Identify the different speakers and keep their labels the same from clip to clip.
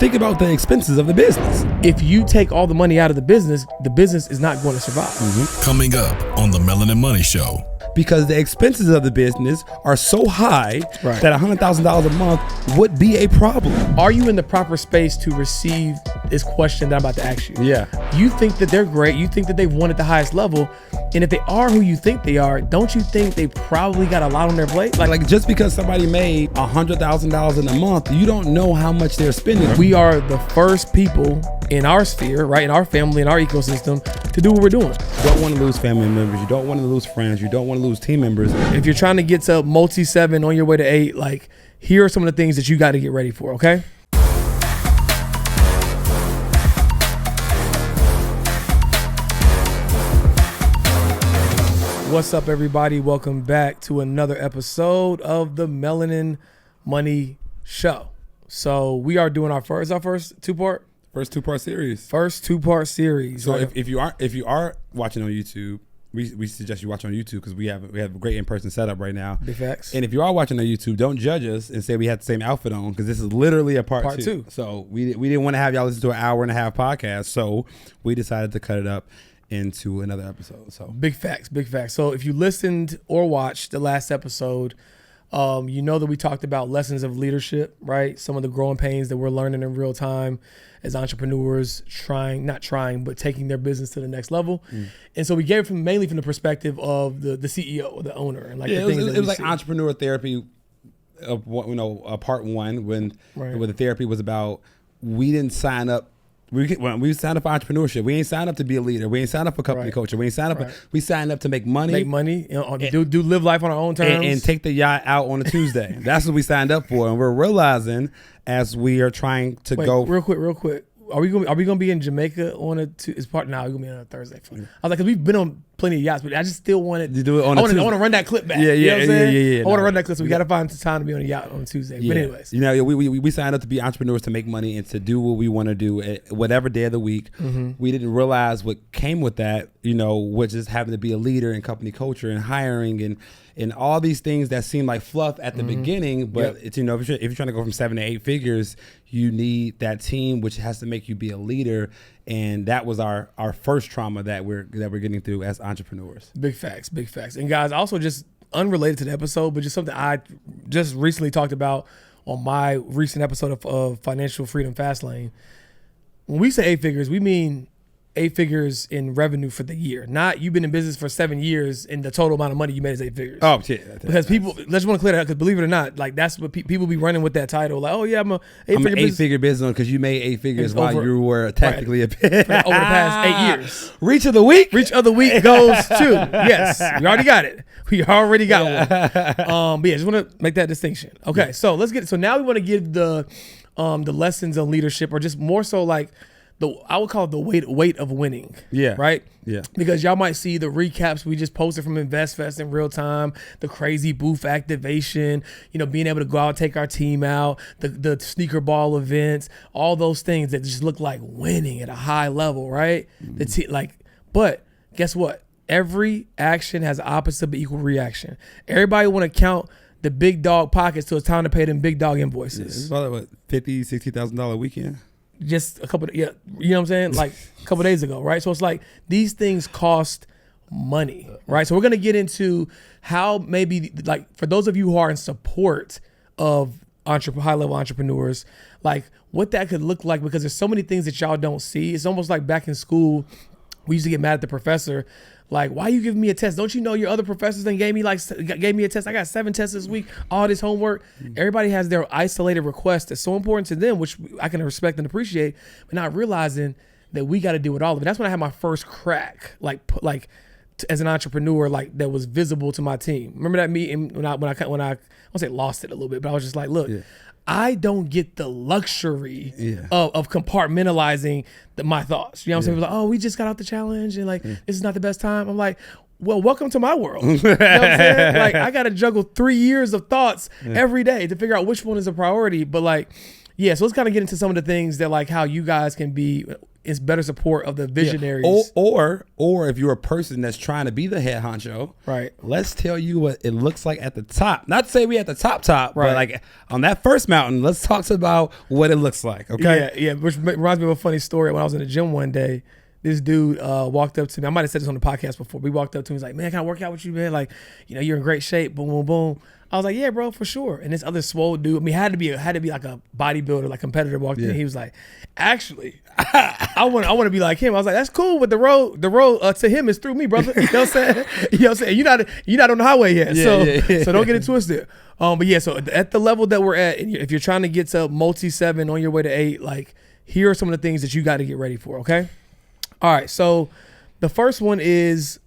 Speaker 1: think about the expenses of the business.
Speaker 2: If you take all the money out of the business is not going to survive.
Speaker 3: Coming up on the Melanin Money Show.
Speaker 1: Because the expenses of the business are so high
Speaker 2: Right.
Speaker 1: that $100,000 a month would be a problem.
Speaker 2: Are you in the proper space to receive this question that I'm about to ask you?
Speaker 1: Yeah.
Speaker 2: You think that they're great. You think that they've won at the highest level. And if they are who you think they are, don't you think they probably got a lot on their plate?
Speaker 1: Like just because somebody made $100,000 in a month, you don't know how much they're spending.
Speaker 2: We are the first people in our sphere, right, in our family, in our ecosystem, to do what we're doing.
Speaker 1: You don't want to lose family members. You don't want to lose friends. You don't want to lose team members.
Speaker 2: If you're trying to get to multi-7 on your way to 8, like, here are some of the things that you got to get ready for, okay? What's up, everybody? Welcome back to another episode of the Melanin Money Show. So we are doing our first two-part?
Speaker 1: First two-part series.
Speaker 2: First two-part series.
Speaker 1: So if you are watching on YouTube, we suggest you watch on YouTube because we have a great in-person setup right now.
Speaker 2: Big facts.
Speaker 1: And if you are watching on YouTube, don't judge us and say we had the same outfit on because this is literally a part two. So we didn't want to have y'all listen to an hour and a half podcast, so we decided to cut it up into another episode. So
Speaker 2: big facts. So if you listened or watched the last episode, you know that we talked about lessons of leadership, right? Some of the growing pains that we're learning in real time as entrepreneurs, but taking their business to the next level. And so we gave it mainly from the perspective of the CEO or the owner, and like the things
Speaker 1: it was like
Speaker 2: see.
Speaker 1: entrepreneur therapy, part one when the therapy was about we didn't sign up. When we signed up for entrepreneurship, we ain't signed up to be a leader. We ain't signed up for company culture. We ain't signed up. We signed up to make money.
Speaker 2: Do live life on our own terms,
Speaker 1: and take the yacht out on a Tuesday. That's what we signed up for, and we're realizing as we are trying to go.
Speaker 2: Real quick. Are we gonna be in Jamaica on a part? No, we're gonna be on a Thursday. I was like, cause we've been on plenty of yachts, but I just still wanted to
Speaker 1: do it on.
Speaker 2: I want to run that clip back.
Speaker 1: Yeah.
Speaker 2: I want to run that clip, so we got to find some time to be on a yacht on Tuesday.
Speaker 1: Yeah.
Speaker 2: But anyways,
Speaker 1: we signed up to be entrepreneurs to make money and to do what we want to do at whatever day of the week. We didn't realize what came with that, which is having to be a leader in company culture and hiring and all these things that seem like fluff at the beginning, but it's if you're trying to go from 7 to 8 figures, you need that team, which has to make you be a leader, and that was our first trauma that we're getting through as entrepreneurs.
Speaker 2: Big facts. And guys, also just unrelated to the episode, but just something I just recently talked about on my recent episode of Financial Freedom Fastlane. When we say 8 figures, we mean 8 figures in revenue for the year. Not you've been in business for 7 years and the total amount of money you made is 8 figures.
Speaker 1: Oh, shit.
Speaker 2: Because people, let's want to clear that, because believe it or not, like that's what people be running with that title. Like, oh yeah, I'm an
Speaker 1: 8-figure business because you made 8 figures while you were technically over
Speaker 2: the past 8 years.
Speaker 1: Reach of the week
Speaker 2: goes to, yes, we already got it. We already got one. But yeah, just want to make that distinction. Okay, so let's get it. So now we want to give the lessons on leadership, or just more so like, I would call it the weight of winning.
Speaker 1: Yeah.
Speaker 2: Right?
Speaker 1: Yeah.
Speaker 2: Because y'all might see the recaps we just posted from InvestFest in real time, the crazy booth activation, being able to go out and take our team out, the sneaker ball events, all those things that just look like winning at a high level, right? But guess what? Every action has opposite but equal reaction. Everybody want to count the big dog pockets till it's time to pay them big dog invoices.
Speaker 1: Yeah, it's about what, $50,000-$60,000 a weekend.
Speaker 2: Just a couple, you know what I'm saying? Like a couple days ago, right? So it's like these things cost money, right? So we're gonna get into how maybe, like, for those of you who are in support of high-level entrepreneurs, like what that could look like, because there's so many things that y'all don't see. It's almost like back in school, we used to get mad at the professor. Like, why you giving me a test? Don't you know your other professors then gave me a test? I got 7 tests this week, all this homework. Everybody has their isolated request that's so important to them, which I can respect and appreciate, but not realizing that we got to deal with all of it. That's when I had my first crack, as an entrepreneur, like that was visible to my team. Remember that meeting when I won't say lost it a little bit, but I was just like, look, I don't get the luxury of compartmentalizing my thoughts. You know what I'm saying? Like, oh, we just got out the challenge and like, this is not the best time. I'm like, well, welcome to my world. You know what I'm saying? Like, I got to juggle 3 years of thoughts every day to figure out which one is a priority. But like, yeah, so let's kind of get into some of the things that, like, how you guys can be in better support of the visionaries.
Speaker 1: Yeah. Or if you're a person that's trying to be the head honcho,
Speaker 2: right?
Speaker 1: Let's tell you what it looks like at the top. Not to say we at the top, right. But like on that first mountain, let's talk about what it looks like. Okay.
Speaker 2: Yeah. Which reminds me of a funny story. When I was in the gym one day, this dude walked up to me. I might have said this on the podcast before. But he walked up to me. He's like, "Man, can I work out with you, man? Like, you're in great shape." Boom, boom, boom. I was like, "Yeah, bro, for sure." And this other swole dude, I mean, had to be like a bodybuilder, like competitor, walked in. He was like, "Actually, I want to be like him." I was like, "That's cool, but the road to him is through me, brother." You know what I'm saying? You're not on the highway yet, so don't get it twisted. But yeah, so at the level that we're at, if you're trying to get to multi-7 on your way to 8, like, here are some of the things that you got to get ready for. Okay. All right, so the first one is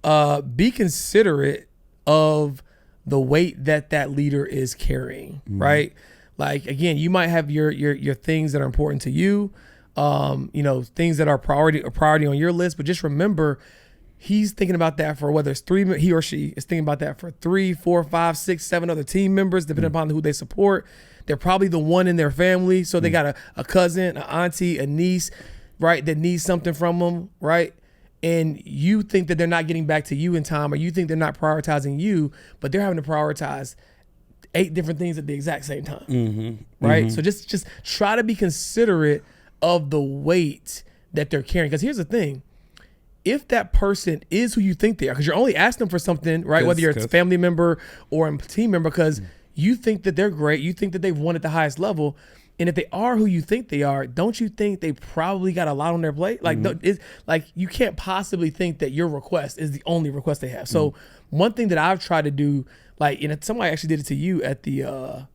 Speaker 2: be considerate of the weight that leader is carrying, right? Like, again, you might have your things that are important to you, things that are priority on your list, but just remember, he's thinking about that for whether it's he or she is thinking about that for 3, 4, 5, 6, 7 other team members, depending upon who they support. They're probably the one in their family, so they got a cousin, an auntie, a niece, right, that needs something from them, right? And you think that they're not getting back to you in time, or you think they're not prioritizing you, but they're having to prioritize 8 different things at the exact same time, right? So just try to be considerate of the weight that they're carrying. Because here's the thing. If that person is who you think they are, because you're only asking them for something, right? Whether you're a family member or a team member, because you think that they're great, you think that they've won at the highest level, and if they are who you think they are, don't you think they probably got a lot on their plate? Like, you can't possibly think that your request is the only request they have. So one thing that I've tried to do, like, somebody actually did it to you at the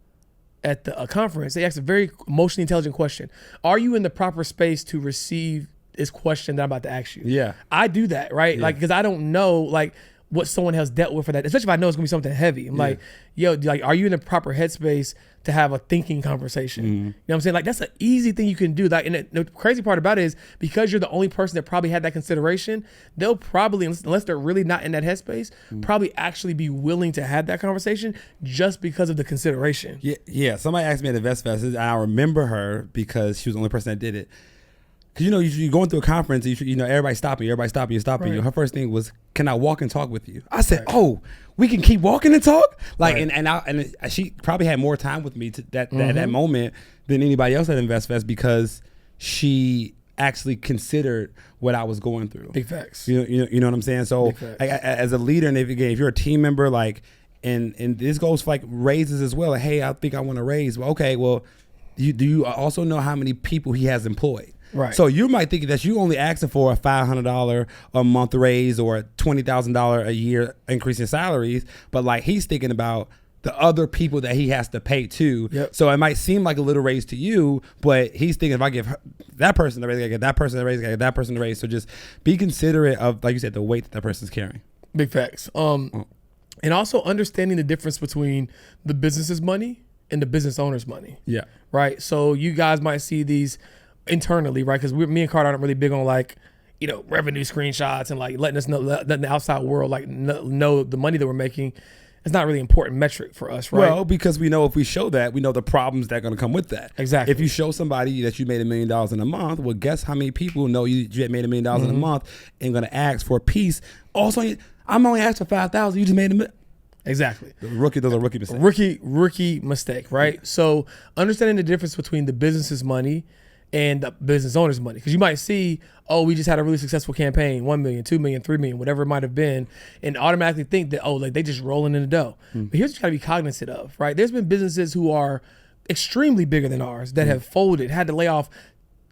Speaker 2: conference. They asked a very emotionally intelligent question. Are you in the proper space to receive this question that I'm about to ask you?
Speaker 1: Yeah.
Speaker 2: I do that, right? Yeah. Like, because I don't know, like, what someone has dealt with for that, especially if I know it's gonna be something heavy. I'm like, are you in the proper headspace to have a thinking conversation? You know what I'm saying? Like, that's an easy thing you can do. Like, and the crazy part about it is, because you're the only person that probably had that consideration, they'll probably, unless they're really not in that headspace, probably actually be willing to have that conversation just because of the consideration.
Speaker 1: Yeah. Somebody asked me at Invest Fest, and I remember her because she was the only person that did it. Because, you're going through a conference, and everybody's stopping you. Right. Her first thing was, "Can I walk and talk with you?" I said, "Oh, we can keep walking and talk?" Like, and she probably had more time with me at that moment than anybody else at Invest Fest, because she actually considered what I was going through.
Speaker 2: Big facts.
Speaker 1: You know what I'm saying? So, as a leader, and if you're a team member, like, and this goes for like raises as well. Like, hey, I think I want to raise. Well, okay, well, do you also know how many people he has employed?
Speaker 2: Right.
Speaker 1: So you might think that you only asking for a $500 a month raise or a $20,000 a year increase in salaries, but like, he's thinking about the other people that he has to pay too.
Speaker 2: Yep.
Speaker 1: So it might seem like a little raise to you, but he's thinking, if I give that person the raise, I get that person the raise, I get that person the raise. So just be considerate of, like you said, the weight that person's carrying.
Speaker 2: Big facts. And also understanding the difference between the business's money and the business owner's money.
Speaker 1: Yeah.
Speaker 2: Right. So you guys might see these internally, right? Because me and Carter aren't really big on, like, revenue screenshots and like letting the outside world like know the money that we're making. It's not really an important metric for us, right?
Speaker 1: Well, because we know if we show that, we know the problems that are going to come with that.
Speaker 2: Exactly.
Speaker 1: If you show somebody that you made $1 million in a month, well, guess how many people know you made $1 million in a month and going to ask for a piece. Also, I'm only asking for $5,000. You just made $1 million.
Speaker 2: Exactly.
Speaker 1: Those are rookie mistakes.
Speaker 2: Rookie mistake, right? So understanding the difference between the business's money and the business owner's money. Because you might see, oh, we just had a really successful campaign, 1 million, 2 million, 3 million, whatever it might have been, and automatically think that, oh, like, they just rolling in the dough. But here's what you gotta be cognizant of, right? There's been businesses who are extremely bigger than ours that have folded, had to lay off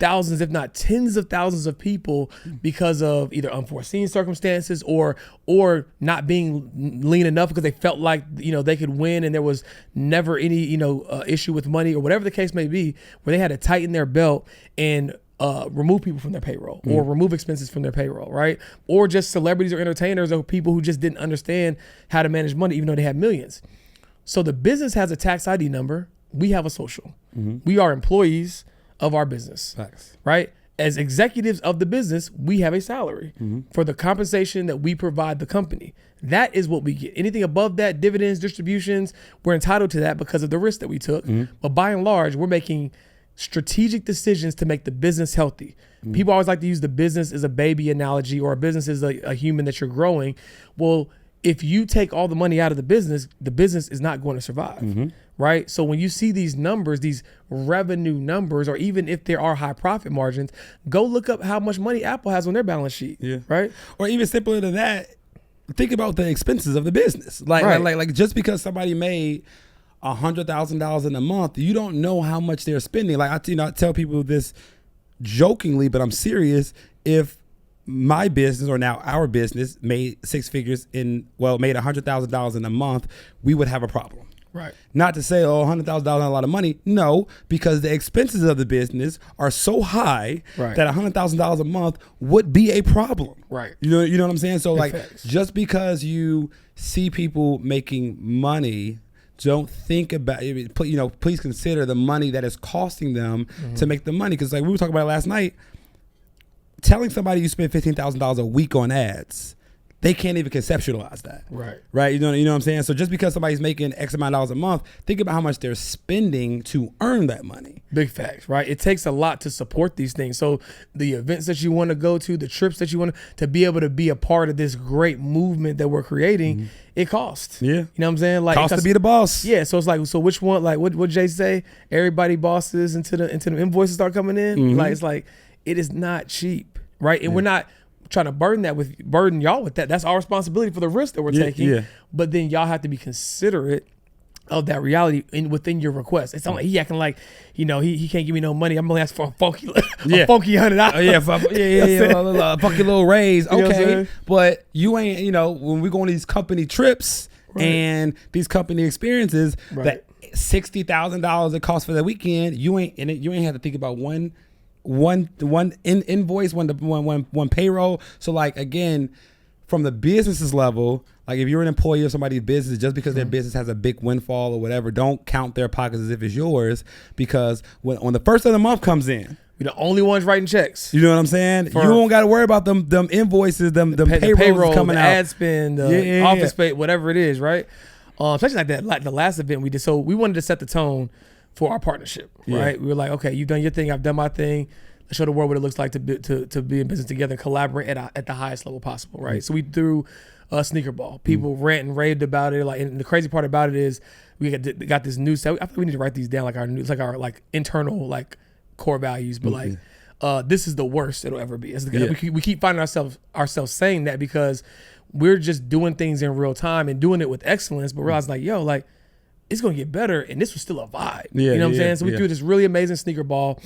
Speaker 2: thousands, if not tens of thousands of people because of either unforeseen circumstances or not being lean enough because they felt like, they could win and there was never any, issue with money or whatever the case may be, where they had to tighten their belt and remove people from their payroll or remove expenses from their payroll, right? Or just celebrities or entertainers or people who just didn't understand how to manage money even though they had millions. So the business has a tax ID number. We have a social. We are employees of our business.
Speaker 1: Facts.
Speaker 2: Right? As executives of the business, we have a salary for the compensation that we provide the company. That is what we get. Anything above that, dividends, distributions, we're entitled to that because of the risk that we took. But by and large, we're making strategic decisions to make the business healthy. People always like to use the business as a baby analogy, or a business is a human that you're growing. Well, if you take all the money out of the business is not going to survive, right? So when you see these numbers, these revenue numbers, or even if there are high profit margins, go look up how much money Apple has on their balance sheet, right?
Speaker 1: Or even simpler than that, think about the expenses of the business. Like just because somebody made $100,000 in a month, you don't know how much they're spending. Like I tell people this jokingly, but I'm serious. If my business, or now our business, made six figures made $100,000 in a month, we would have a problem.
Speaker 2: Right.
Speaker 1: Not to say, $100,000 is a lot of money. No, because the expenses of the business are so high that $100,000 a month would be a problem.
Speaker 2: Right.
Speaker 1: You know what I'm saying? So just because you see people making money, don't think about it. Please consider the money that is costing them to make the money. Because like we were talking about last night, telling somebody you spend $15,000 a week on ads, they can't even conceptualize that. Right. You know what I'm saying? So just because somebody's making X amount of dollars a month, think about how much they're spending to earn that money.
Speaker 2: Big facts, right? It takes a lot to support these things. So the events that you want to go to, the trips that you want to be able to be a part of this great movement that we're creating, it costs.
Speaker 1: Yeah.
Speaker 2: You know what I'm saying? Like,
Speaker 1: costs to be the boss.
Speaker 2: Yeah. So it's like, so which one, like what Jay say? Everybody bosses until the invoices start coming in. Like, it's like, it is not cheap, right? And we're not trying to burden y'all with that. That's our responsibility for the risk that we're taking. Yeah. But then y'all have to be considerate of that reality within your request. It's not like he acting like, he can't give me no money. I'm gonna ask for a funky $100.
Speaker 1: A funky little raise. Okay, but you ain't. When we go on these company trips and these company experiences, that $60,000 it costs for the weekend, you ain't have to think about one invoice, one payroll. So like, again, from the business's level, like if you're an employee of somebody's business, just because their business has a big windfall or whatever, don't count their pockets as if it's yours, because when the first of the month comes in,
Speaker 2: we're the only ones writing checks.
Speaker 1: You know what I'm saying? You don't got to worry about them invoices, them payrolls coming
Speaker 2: the
Speaker 1: out,
Speaker 2: ad spend, office pay, whatever it is, right? Especially like that, like the last event we did. So we wanted to set the tone for our partnership, right? We were like, okay, you've done your thing, I've done my thing. Let's show the world what it looks like to be in business together, collaborate at the highest level possible, right? So we threw a sneaker ball. People rant and raved about it. Like, and the crazy part about it is we got this new set. I think we need to write these down, like our internal core values. But this is the worst it'll ever be. We keep finding ourselves saying that because we're just doing things in real time and doing it with excellence, but realizing it's gonna get better, and this was still a vibe. You know what I'm saying? So we threw this really amazing sneaker ball.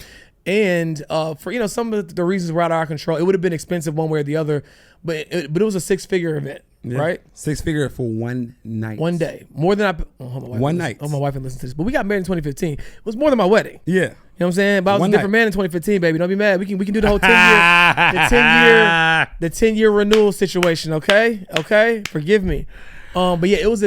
Speaker 2: And for some of the reasons were out of our control, it would have been expensive one way or the other, but it was a 6-figure event, right?
Speaker 1: 6-figure for one night,
Speaker 2: one day, more than
Speaker 1: one night.
Speaker 2: My wife would listen to this, but we got married in 2015. It was more than my wedding.
Speaker 1: Yeah,
Speaker 2: you know what I'm saying. But I was a different man in 2015, baby. Don't be mad. We can do the whole 10-year renewal situation. Okay, forgive me. But yeah, it was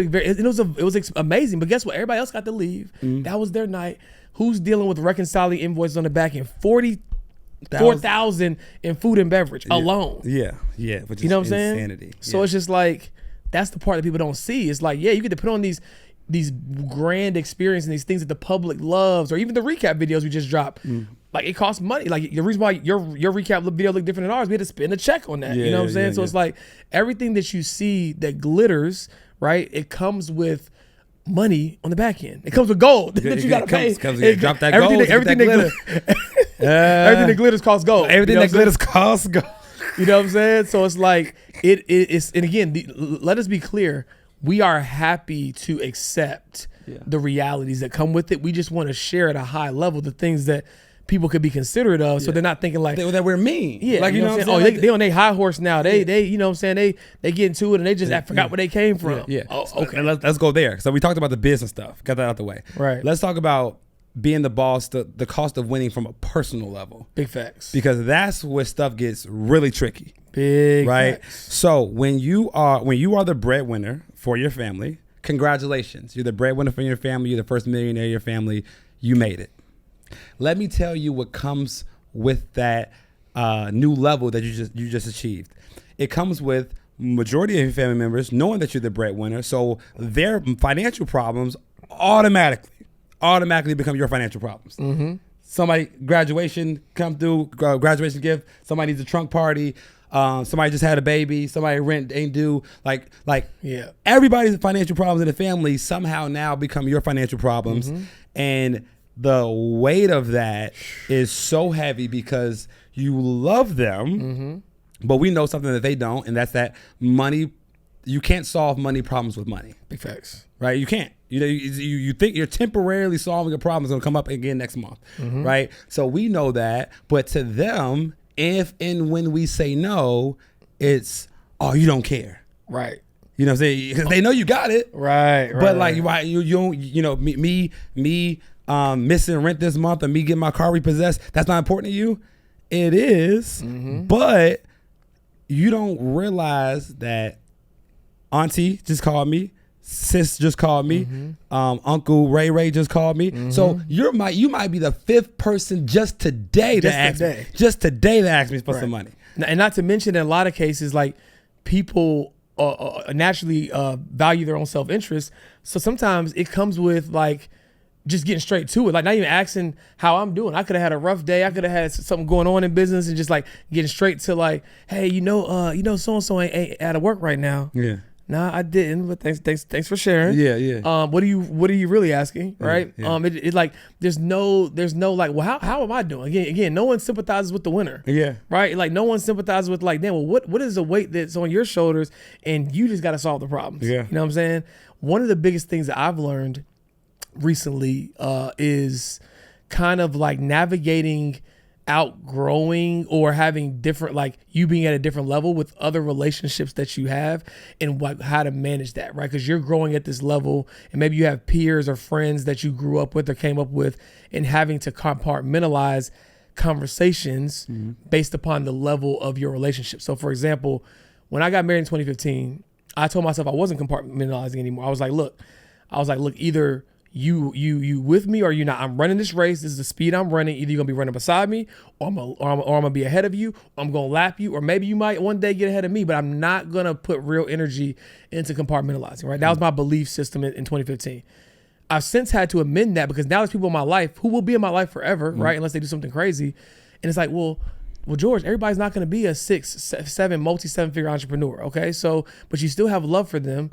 Speaker 2: amazing. But guess what? Everybody else got to leave. That was their night. Who's dealing with reconciling invoices on the back end? $44,000 in food and beverage alone.
Speaker 1: Yeah.
Speaker 2: Which is insanity. So it's just like, that's the part that people don't see. It's like, you get to put on these grand experiences and these things that the public loves, or even the recap videos we just dropped. Like, it costs money. Like, the reason why your recap video look different than ours, we had to spend a check on that. You know what I'm saying? So it's like, everything that you see that glitters, right? It comes with money on the back end. It comes with gold that you gotta pay.
Speaker 1: Drop that gold.
Speaker 2: Everything that glitters costs gold.
Speaker 1: Everything that glitters costs gold.
Speaker 2: You know what I'm saying? So it's like it's. And again, let us be clear. We are happy to accept the realities that come with it. We just want to share at a high level the things that people could be considerate of, so they're not thinking like
Speaker 1: that we're mean.
Speaker 2: Yeah, like, you know what I'm saying? Oh, they on their high horse now. They you know what I'm saying? They get into it and they just forgot where they came from.
Speaker 1: Yeah.
Speaker 2: Oh, okay.
Speaker 1: And let's go there. So we talked about the business stuff. Got that out the way.
Speaker 2: Right.
Speaker 1: Let's talk about being the boss, the cost of winning from a personal level.
Speaker 2: Big facts.
Speaker 1: Because that's where stuff gets really tricky.
Speaker 2: Big
Speaker 1: right.
Speaker 2: Facts.
Speaker 1: So when you are the breadwinner for your family, congratulations. You're the breadwinner for your family. You're the first millionaire in your family. You made it. Let me tell you what comes with that new level that you just achieved. It comes with majority of your family members knowing that you're the breadwinner, so their financial problems automatically become your financial problems. somebody graduation come through, graduation gift. Somebody needs a trunk party. Somebody just had a baby. Somebody rent ain't due. Like everybody's financial problems in the family somehow now become your financial problems, and the weight of that is so heavy because you love them, but we know something that they don't, and that's that money. You can't solve money problems with money.
Speaker 2: Big facts.
Speaker 1: Right? You can't. You think you're temporarily solving a problem that's going to come up again next month, right? So we know that, but to them, if and when we say no, it's, oh, you don't care.
Speaker 2: Right.
Speaker 1: You know what I'm saying? Because they know you got it.
Speaker 2: Right.
Speaker 1: But like, you don't, me missing rent this month and me getting my car repossessed, that's not important to you? It is, but you don't realize that Auntie just called me, Sis just called me, Uncle Ray just called me. So you might be the fifth person just today to ask me for some money.
Speaker 2: And not to mention, in a lot of cases, like people naturally value their own self-interest. So sometimes it comes with like just getting straight to it, like not even asking how I'm doing. I could have had a rough day. I could have had something going on in business, and just like getting straight to like, hey, so-and-so ain't out of work right now.
Speaker 1: Yeah.
Speaker 2: Nah, I didn't, but thanks for sharing.
Speaker 1: Yeah.
Speaker 2: What are you really asking, right?
Speaker 1: Yeah.
Speaker 2: It like there's no like, well, how am I doing? Again, no one sympathizes with the winner.
Speaker 1: Yeah.
Speaker 2: Right? Like no one sympathizes with like, damn, well, what is the weight that's on your shoulders, and you just got to solve the problems.
Speaker 1: Yeah.
Speaker 2: You know what I'm saying? One of the biggest things that I've learned recently is kind of like navigating outgrowing or having different, like you being at a different level with other relationships that you have, and like how to manage that, right? Because you're growing at this level, and maybe you have peers or friends that you grew up with or came up with, and having to compartmentalize conversations based upon the level of your relationship. So for example, when I got married in 2015, I told myself I wasn't compartmentalizing anymore. I was like, look, either you with me or you not. I'm running this race. This is the speed I'm running. Either you're gonna be running beside me, or I'm gonna be ahead of you, or I'm gonna lap you, or maybe you might one day get ahead of me, but I'm not gonna put real energy into compartmentalizing, right? That was my belief system in 2015. I've since had to amend that, because now there's people in my life who will be in my life forever, right? Unless they do something crazy. And it's like, well, George, everybody's not gonna be a 7-figure entrepreneur, okay? So, but you still have love for them.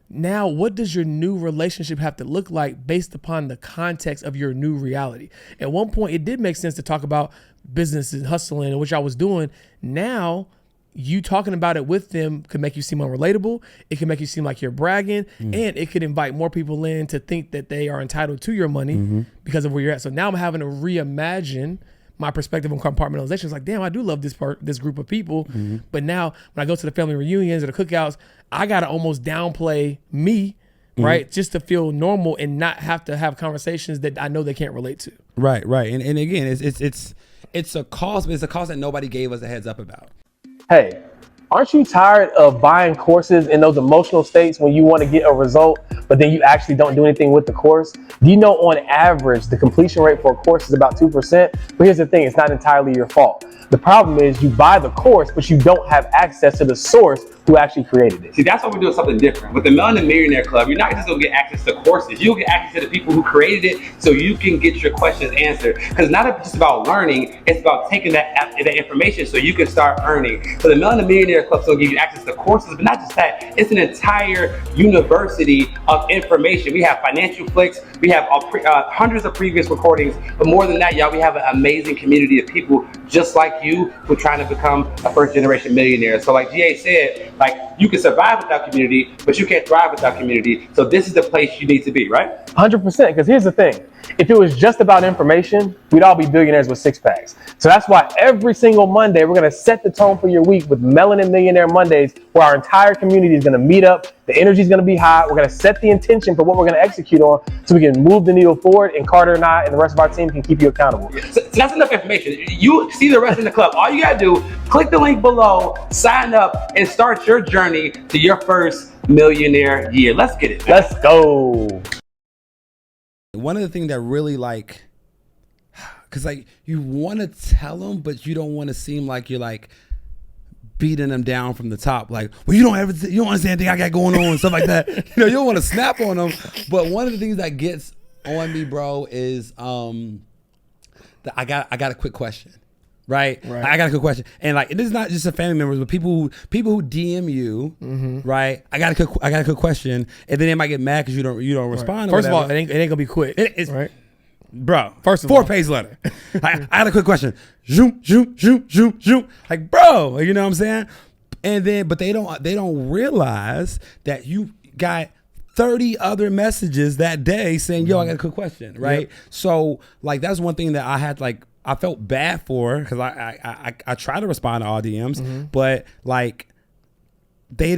Speaker 2: Now, what does your new relationship have to look like based upon the context of your new reality? At one point, it did make sense to talk about business and hustling and which I was doing. Now, you talking about it with them could make you seem unrelatable. It can make you seem like you're bragging, and it could invite more people in to think that they are entitled to your money because of where you're at. So now I'm having to reimagine my perspective on compartmentalization. It's like, damn, I do love this group of people. But now when I go to the family reunions or the cookouts, I got to almost downplay me, right? Just to feel normal and not have to have conversations that I know they can't relate to.
Speaker 1: Right. And again, it's a cost, but it's a cost that nobody gave us a heads up about.
Speaker 4: Hey, aren't you tired of buying courses in those emotional states when you want to get a result, but then you actually don't do anything with the course? Do you know on average, the completion rate for a course is about 2%? But here's the thing, it's not entirely your fault. The problem is you buy the course, but you don't have access to the source who actually created it.
Speaker 5: See, that's why we're doing something different. With the Millionaire Club, you're not just gonna get access to courses, you'll get access to the people who created it so you can get your questions answered. Because it's not just about learning, it's about taking that information so you can start earning. So the Millionaire Club is gonna give you access to courses, but not just that, it's an entire university of information. We have financial flicks, we have hundreds of previous recordings, but more than that, y'all, we have an amazing community of people just like you who are trying to become a first generation millionaire. So like GA said, like you can survive without community, but you can't thrive without community. So this is the place you need to be, right?
Speaker 4: 100%, because here's the thing. If it was just about information, we'd all be billionaires with six packs. So that's why every single Monday, we're going to set the tone for your week with Melanin Millionaire Mondays, where our entire community is going to meet up. The energy is going to be high. We're going to set the intention for what we're going to execute on so we can move the needle forward, and Carter and I and the rest of our team can keep you accountable.
Speaker 5: So that's enough information. You see the rest in the club. All you got to do, click the link below, sign up, and start your journey to your first millionaire year. Let's get it.
Speaker 4: Let's go.
Speaker 1: One of the things that really because like you want to tell them, but you don't want to seem like you're like beating them down from the top. Like, well, you don't understand anything I got going on and stuff like that. You don't want to snap on them. But one of the things that gets on me, bro, is I got a quick question. Right. I got a quick question. And like, this is not just a family members, but people who DM you, right? I got a quick question. And then they might get mad because you don't respond.
Speaker 2: First of all, it ain't gonna be quick. It's right.
Speaker 1: Bro,
Speaker 2: first of all,
Speaker 1: 4-page letter. I had a quick question. Zoom, zoom, zoom, zoom, zoom. Like, bro, you know what I'm saying? And then, but they don't realize that you got 30 other messages that day saying, yo, I got a quick question, right? Yep. So like, that's one thing that I had, like, I felt bad for, because I try to respond to all DMs, but like, they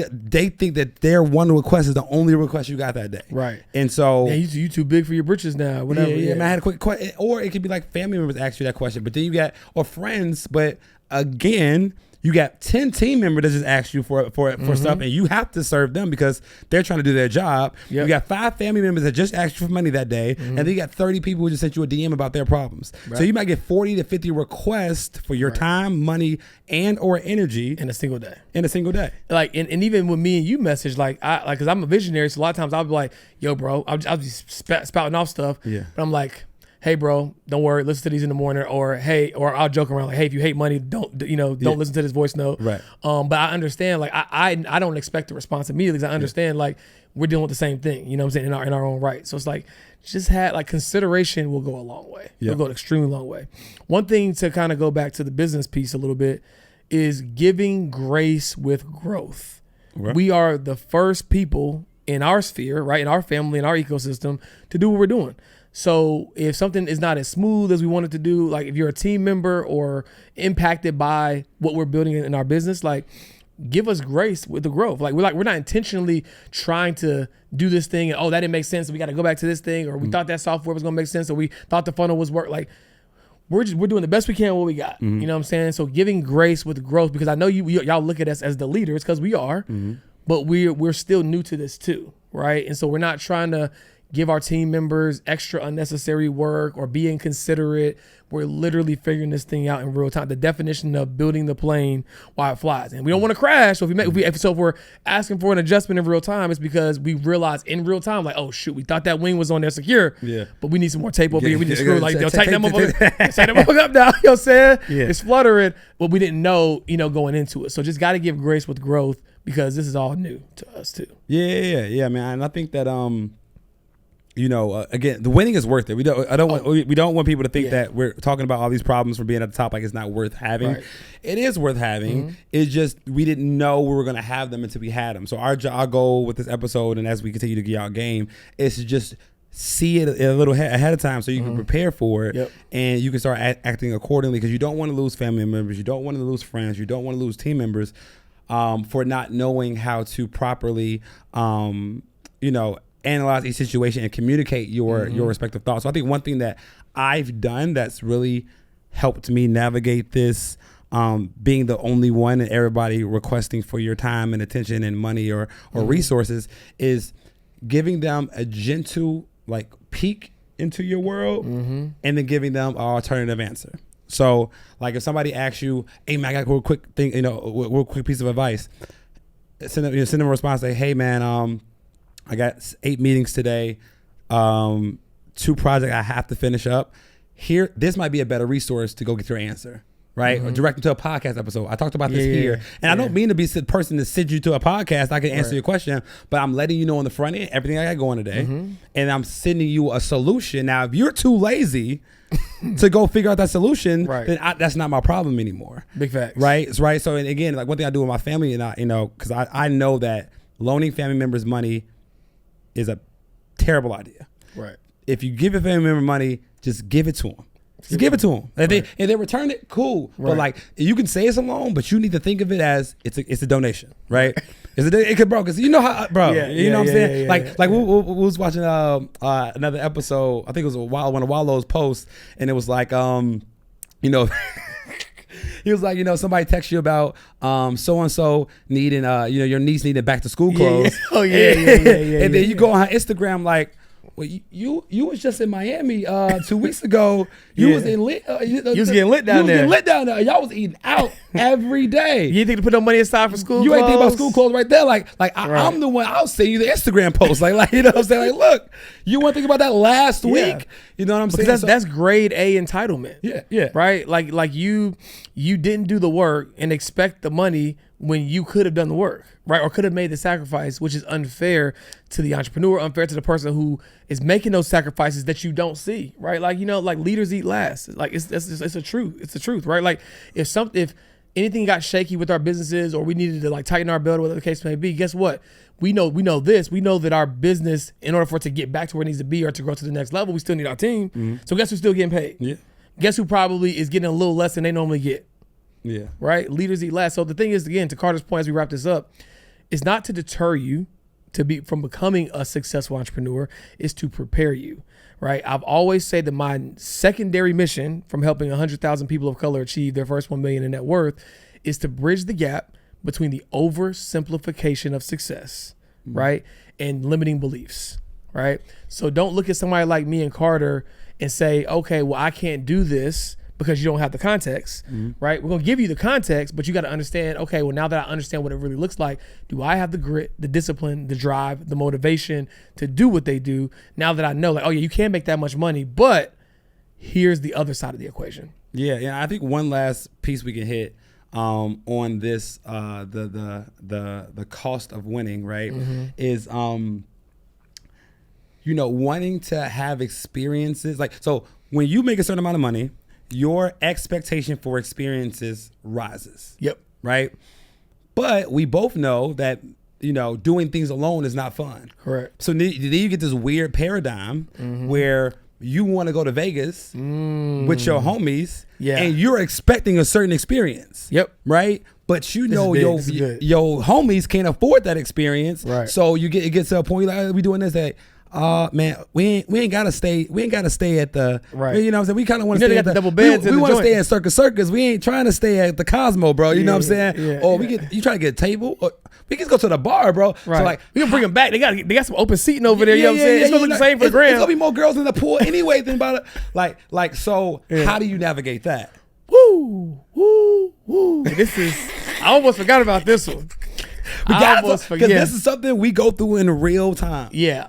Speaker 1: think that their one request is the only request you got that day.
Speaker 2: Right.
Speaker 1: And so,
Speaker 2: you too big for your britches now, whatever.
Speaker 1: Yeah, man, I had a quick question. Or it could be like family members ask you that question, but then you got, or friends, but again, you got 10 team members that just ask you for stuff, and you have to serve them because they're trying to do their job. Yep. You got 5 family members that just asked you for money that day, and then you got 30 people who just sent you a DM about their problems. Right. So you might get 40 to 50 requests for your time, money, and or energy
Speaker 2: in a single day.
Speaker 1: Like,
Speaker 2: and even when me and you message, because I'm a visionary, so a lot of times I'll be like, yo, bro, I'll be spouting off stuff. Yeah. But I'm like, hey, bro, don't worry, listen to these in the morning, or hey, or I'll joke around like, hey, if you hate money, don't listen to this voice note. Right. But I understand, like, I don't expect a response immediately, because I understand, like, we're dealing with the same thing, you know what I'm saying, in our own right. So it's like, just consideration will go a long way. It'll go an extremely long way. One thing to kind of go back to the business piece a little bit is giving grace with growth. Right. We are the first people in our sphere, right, in our family, in our ecosystem, to do what we're doing. So if something is not as smooth as we want it to do, like if you're a team member or impacted by what we're building in our business, like, give us grace with the growth. Like we're not intentionally trying to do this thing and, that didn't make sense, so we got to go back to this thing, or we thought that software was gonna make sense, or we thought the funnel was work. Like, we're doing the best we can with what we got. You know what I'm saying? So giving grace with growth, because I know y'all look at us as the leaders, because we are, but we're still new to this too, right? And so we're not trying to give our team members extra unnecessary work or be inconsiderate. We're literally figuring this thing out in real time. The definition of building the plane while it flies, and we don't want to crash. So if we're asking for an adjustment in real time, it's because we realize in real time, like, oh shoot, we thought that wing was on there secure, but we need some more tape over here. We just screw, like, tighten that motherfucker up now. You know what I'm saying? It's fluttering, but we didn't know, going into it. So just got to give grace with growth, because this is all new to us too.
Speaker 1: Yeah, man. And I think that again, the winning is worth it. We don't want people to think that we're talking about all these problems for being at the top like it's not worth having. Right. It is worth having. It's just we didn't know we were going to have them until we had them. So our goal with this episode, and as we continue to get out game, is to just see it a little ahead of time so you can prepare for it, and you can start acting accordingly, because you don't want to lose family members, you don't want to lose friends, you don't want to lose team members for not knowing how to properly analyze each situation and communicate your respective thoughts. So I think one thing that I've done that's really helped me navigate this, being the only one and everybody requesting for your time and attention and money or resources, is giving them a gentle, like, peek into your world, and then giving them an alternative answer. So like, if somebody asks you, hey man, I got a real quick thing, real quick piece of advice, send them a response, say, hey man, I got 8 meetings today, 2 projects I have to finish up. Here, this might be a better resource to go get your answer, right? Or direct them to a podcast episode. I talked about this here. And I don't mean to be the person to send you to a podcast. I can answer your question, but I'm letting you know on the front end everything I got going today. And I'm sending you a solution. Now, if you're too lazy to go figure out that solution, then that's not my problem anymore.
Speaker 2: Big facts.
Speaker 1: Right? So, and again, like, one thing I do with my family, and because I know that loaning family members money is a terrible idea. Right. If you give a family member money, just give it to them. Just give it to them. If they return it, cool. Right. But like, you can say it's a loan, but you need to think of it as it's a donation, right? It could, bro, because you know how, bro. You know what I'm saying? Like we was watching another episode. I think it was one of Wallo's posts, and it was like he was like, somebody texts you about so and so needing your niece needing back to school clothes. And then you go on her Instagram like, well, you was just in Miami 2 weeks ago. You was in lit.
Speaker 2: You was getting lit down there.
Speaker 1: Getting lit down there. Y'all was eating out every day.
Speaker 2: You didn't think to put no money aside for school
Speaker 1: You
Speaker 2: clothes?
Speaker 1: ain't think about school clothes right there. I'm the one. I'll send you the Instagram post. Like you know what I'm saying? Like, look, you want to think about that last week? You know what I'm saying?
Speaker 2: Because that's grade A entitlement.
Speaker 1: Yeah.
Speaker 2: Right? Like you didn't do the work and expect the money when you could have done the work, right? Or could have made the sacrifice, which is unfair to the entrepreneur, unfair to the person who is making those sacrifices that you don't see, right? Like, like leaders eat last. Like it's a truth. It's the truth, right? Like if anything got shaky with our businesses or we needed to like tighten our belt or whatever the case may be, guess what? We know this. We know that our business, in order for it to get back to where it needs to be or to grow to the next level, we still need our team. Mm-hmm. So guess who's still getting paid? Yeah. Guess who probably is getting a little less than they normally get?
Speaker 1: Yeah. Right?
Speaker 2: Leaders eat last. So the thing is, again, to Carter's point as we wrap this up, it's not to deter you from becoming a successful entrepreneur, it's to prepare you, right? I've always said that my secondary mission from helping 100,000 people of color achieve their first 1 million in net worth is to bridge the gap between the oversimplification of success, right? And limiting beliefs, right? So don't look at somebody like me and Carter and say, okay, well, I can't do this because you don't have the context, right? We're gonna give you the context, but you gotta understand, okay, well, now that I understand what it really looks like, do I have the grit, the discipline, the drive, the motivation to do what they do? Now that I know, like, oh yeah, you can make that much money, but here's the other side of the equation.
Speaker 1: Yeah, I think one last piece we can hit on this, the cost of winning, right, is wanting to have experiences. Like, so when you make a certain amount of money, your expectation for experiences rises.
Speaker 2: Yep.
Speaker 1: Right? But we both know that, doing things alone is not fun.
Speaker 2: Correct.
Speaker 1: So then you get this weird paradigm where you want to go to Vegas with your homies and you're expecting a certain experience.
Speaker 2: Yep.
Speaker 1: Right? But your homies can't afford that experience.
Speaker 2: Right.
Speaker 1: So it gets to a point like, we doing this, that man, we ain't gotta stay at the
Speaker 2: right.
Speaker 1: You know what I'm saying? We kind of want to stay at the
Speaker 2: double beds.
Speaker 1: We want to stay at Circus. We ain't trying to stay at the Cosmo, bro. You know what I'm saying?
Speaker 2: Yeah,
Speaker 1: or you try to get a table. Or we can go to the bar, bro.
Speaker 2: Right.
Speaker 1: So like
Speaker 2: we can bring them back. They got some open seating over there. You know what I'm saying? It's gonna look the same for the gram.
Speaker 1: It's gonna be more girls in the pool anyway. Think about it. So how do you navigate that?
Speaker 2: Woo. This is. I almost forgot about this one.
Speaker 1: Because this is something we go through in real time.
Speaker 2: Yeah.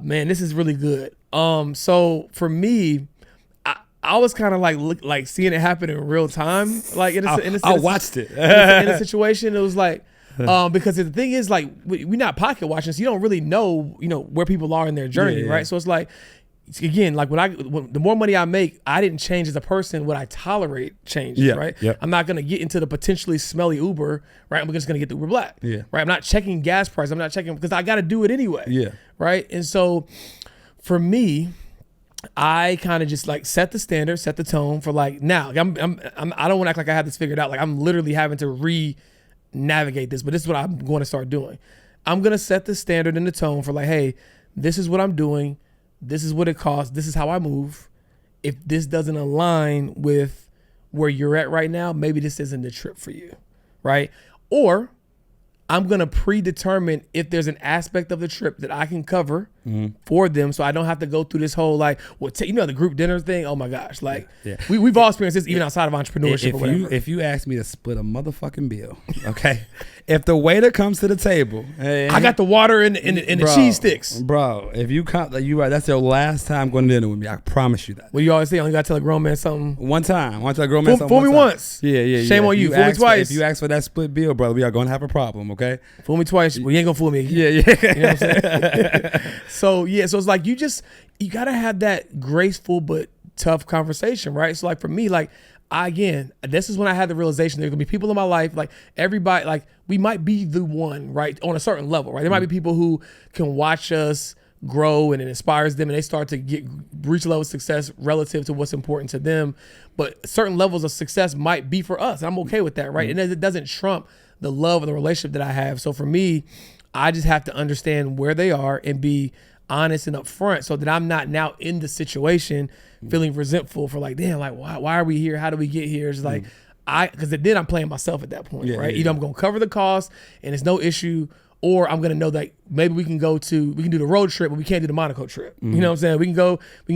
Speaker 2: Man, this is really good. So for me, I was kind of like seeing it happen in real time. Like
Speaker 1: I watched it
Speaker 2: in a situation. It was like because the thing is, like, we're not pocket watching, so you don't really know where people are in their journey, right? So it's like, again, like when the more money I make, I didn't change as a person. What I tolerate changes, right?
Speaker 1: Yep.
Speaker 2: I'm not gonna get into the potentially smelly Uber, right? I'm just gonna get the Uber Black, right? I'm not checking gas price. I'm not checking because I got to do it anyway, right? And so, for me, I kind of just like set the standard, set the tone for like now. I don't want to act like I have this figured out. Like I'm literally having to re-navigate this, but this is what I'm going to start doing. I'm gonna set the standard and the tone for like, hey, this is what I'm doing. This is what it costs. This is how I move. If this doesn't align with where you're at right now, maybe this isn't the trip for you, right? Or I'm going to predetermine if there's an aspect of the trip that I can cover for them so I don't have to go through this whole like, the group dinner thing. Oh my gosh. Like we've all experienced this even outside of entrepreneurship or whatever.
Speaker 1: If you ask me to split a motherfucking bill, okay? If the waiter comes to the table,
Speaker 2: I got the water and the cheese sticks.
Speaker 1: Bro, if you come, that's your last time going to dinner with me. I promise you that.
Speaker 2: Well, you always say you only got to tell a grown man something.
Speaker 1: One time. I want to tell a grown man something.
Speaker 2: Fool me once.
Speaker 1: Yeah.
Speaker 2: Shame on you. Fool me twice.
Speaker 1: If you ask for that split bill, brother, we are going to have a problem, okay?
Speaker 2: Fool me twice. Well, you ain't going to fool me again.
Speaker 1: Yeah.
Speaker 2: You know what I'm saying? So it's like you got to have that graceful but tough conversation, right? So like for me, like, this is when I had the realization there's gonna be people in my life, like everybody, like we might be the one, right, on a certain level, right? There might be people who can watch us grow and it inspires them and they start to reach a level of success relative to what's important to them. But certain levels of success might be for us. And I'm okay with that, right? And it doesn't trump the love and the relationship that I have. So for me, I just have to understand where they are and be honest and upfront so that I'm not now in the situation feeling resentful for like, damn, like why are we here? How do we get here? It's like because then I'm playing myself at that point, right? Either I'm gonna cover the cost and it's no issue, or I'm gonna know that maybe we can do the road trip, but we can't do the Monaco trip. You know what I'm saying? We can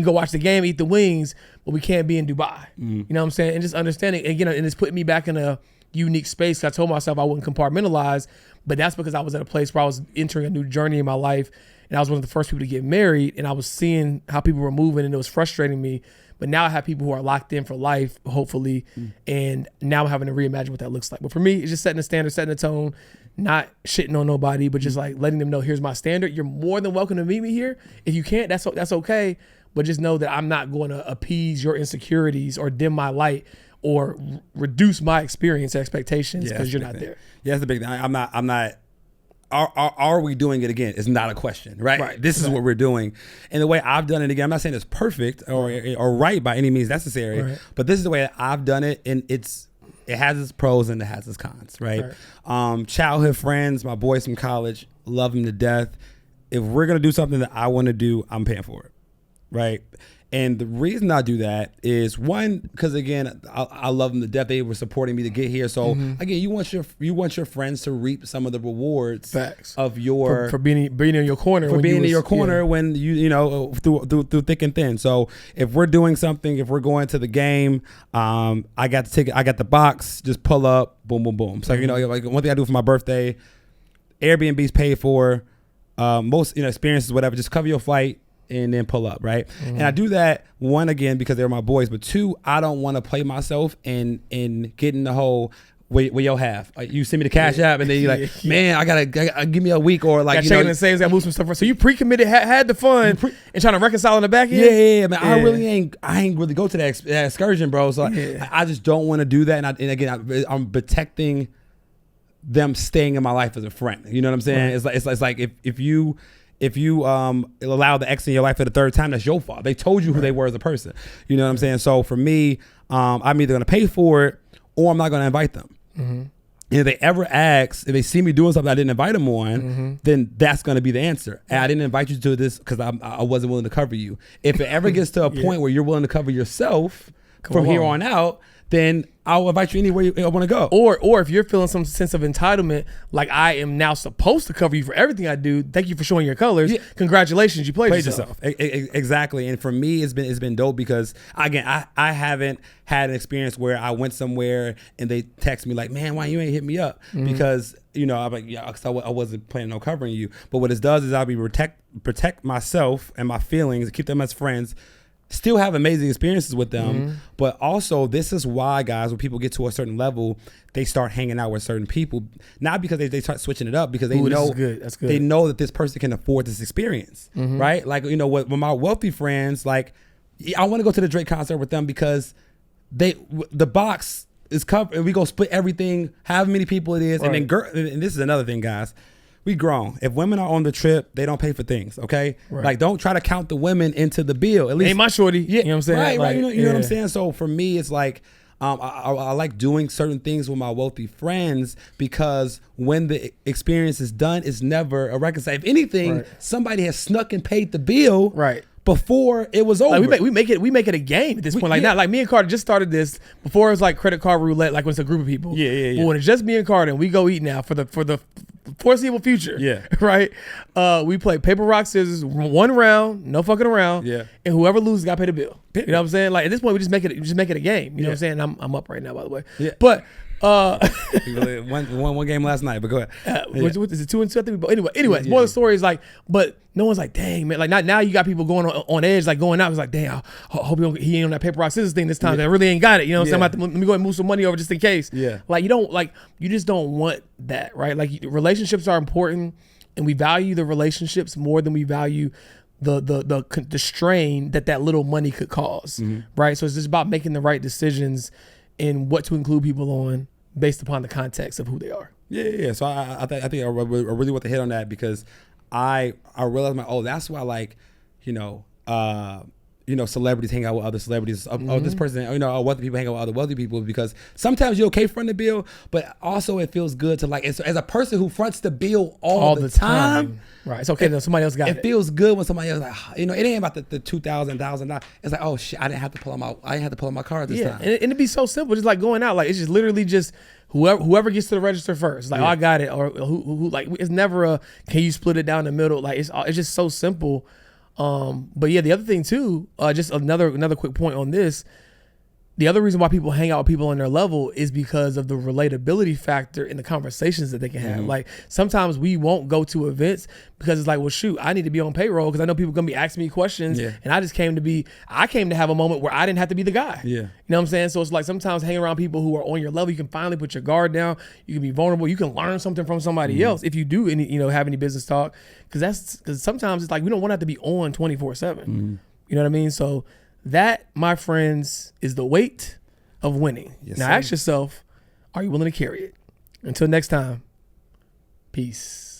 Speaker 2: go watch the game, eat the wings, but we can't be in Dubai. You know what I'm saying? And just understanding, and and it's putting me back in a unique space. I told myself I wouldn't compartmentalize, but that's because I was at a place where I was entering a new journey in my life, and I was one of the first people to get married, and I was seeing how people were moving, and it was frustrating me. But now I have people who are locked in for life, hopefully, and now I'm having to reimagine what that looks like. But for me, it's just setting the standard, setting the tone, not shitting on nobody, but just like letting them know, here's my standard. You're more than welcome to meet me here. If you can't, that's okay. But just know that I'm not going to appease your insecurities or dim my light or reduce my experience expectations because you're not there.
Speaker 1: Yeah, that's the big thing. I'm not. Are we doing it again? It's not a question, right? This is what we're doing. And the way I've done it again, I'm not saying it's perfect or right by any means necessary, but this is the way that I've done it, and it has its pros and it has its cons, right? Childhood friends, my boys from college, love them to death. If we're gonna do something that I want to do, I'm paying for it, right? And the reason I do that is, one, because again, I love them to death. They were supporting me to get here. So again, you want your friends to reap some of the rewards of your
Speaker 2: for being in your corner,
Speaker 1: when you know through thick and thin. So if we're doing something, if we're going to the game, I got the ticket, I got the box. Just pull up, boom, boom, boom. So like one thing I do for my birthday, Airbnb's paid for. Most experiences, whatever. Just cover your flight and then pull up, right? And I do that, one, again, because they're my boys, but two, I don't want to play myself and get in the whole where you'll have. You send me the cash app and then you're like, man, I gotta give me a week, or like,
Speaker 2: shaking and saying, gotta move some stuff. So you pre-committed, had the fun and trying to reconcile in the back end?
Speaker 1: Yeah, man. I ain't really go to that excursion, bro. So I just don't want to do that. And again, I'm protecting them staying in my life as a friend. You know what I'm saying? It's like if you allow the ex in your life for the third time, that's your fault. They told you who they were as a person. You know what I'm saying? So for me, I'm either going to pay for it or I'm not going to invite them. And if they ever ask, if they see me doing something I didn't invite them on, then that's going to be the answer. And I didn't invite you to this because I wasn't willing to cover you. If it ever gets to a point where you're willing to cover yourself from here on out, then I'll invite you anywhere you want to go.
Speaker 2: Or if you're feeling some sense of entitlement, like I am now supposed to cover you for everything I do, thank you for showing your colors. Congratulations, you played yourself.
Speaker 1: Exactly. And for me, it's been dope because, again, I haven't had an experience where I went somewhere and they text me like, man, why you ain't hit me up? Because, I'm like, because I wasn't planning on covering you. But what it does is I'll be protect myself and my feelings, keep them as friends, still have amazing experiences with them. But also, this is why, guys, when people get to a certain level, they start hanging out with certain people, not because they start switching it up, because they know
Speaker 2: that's good.
Speaker 1: They know that this person can afford this experience, right? Like, with my wealthy friends, like, I want to go to the Drake concert with them because the box is covered, and we go split everything, however many people it is, and then and this is another thing, guys. We grown. If women are on the trip, they don't pay for things, okay? Like, don't try to count the women into the bill. At least,
Speaker 2: ain't my shorty. You know what I'm saying?
Speaker 1: Right. You know what I'm saying? So for me, it's like, I like doing certain things with my wealthy friends because when the experience is done, it's never a reconcile. If anything, somebody has snuck and paid the bill before it was over.
Speaker 2: Like we make it a game at this point. Like, not like me and Carter just started this before it was like credit card roulette, like when it's a group of people. But when it's just me and Carter and we go eat now for the foreseeable future. Right. We play paper, rock, scissors, one round, no fucking around. And whoever loses got to pay the bill. You know what I'm saying? Like, at this point, we just make it a game. You know what I'm saying? I'm up right now, by the way. But
Speaker 1: one game last night, but go ahead.
Speaker 2: What is it, 2-2? I think anyways, more of the story is like, but no one's like, dang, man, like, not now you got people going on edge, like going out. It's like, dang, I hope he ain't on that paper, rock, scissors thing this time. I really ain't got it. You know what I'm saying? Let me go and move some money over just in case. Like, you just don't want that, right? Like, relationships are important, and we value the relationships more than we value the strain that little money could cause, right? So it's just about making the right decisions and what to include people on based upon the context of who they are.
Speaker 1: So I think I really want to hit on that because I realized that's why, like, celebrities hang out with other celebrities. Oh, this person, wealthy people hang out with other wealthy people, because sometimes you're okay fronting the bill, but also it feels good to as a person who fronts the bill all the time.
Speaker 2: Right. It's okay that somebody else got it.
Speaker 1: It feels good when somebody else it ain't about the $2,000. It's like, oh shit, I didn't have to pull out my card this time.
Speaker 2: And it'd be so simple, just like going out. Like it's just literally just whoever gets to the register first. Like, oh, I got it. Or who like, it's never can you split it down the middle? Like it's just so simple. But yeah, the other thing too, just another quick point on this. The other reason why people hang out with people on their level is because of the relatability factor in the conversations that they can have. Like sometimes we won't go to events because it's like, well, shoot, I need to be on payroll because I know people are gonna be asking me questions, and I came to have a moment where I didn't have to be the guy. Yeah, you know what I'm saying? So it's like sometimes hanging around people who are on your level, you can finally put your guard down. You can be vulnerable. You can learn something from somebody else if you do have any business talk, because sometimes it's like we don't want to have to be on 24/7. You know what I mean? So that, my friends, is the weight of winning. Now ask yourself, are you willing to carry it? Until next time, peace.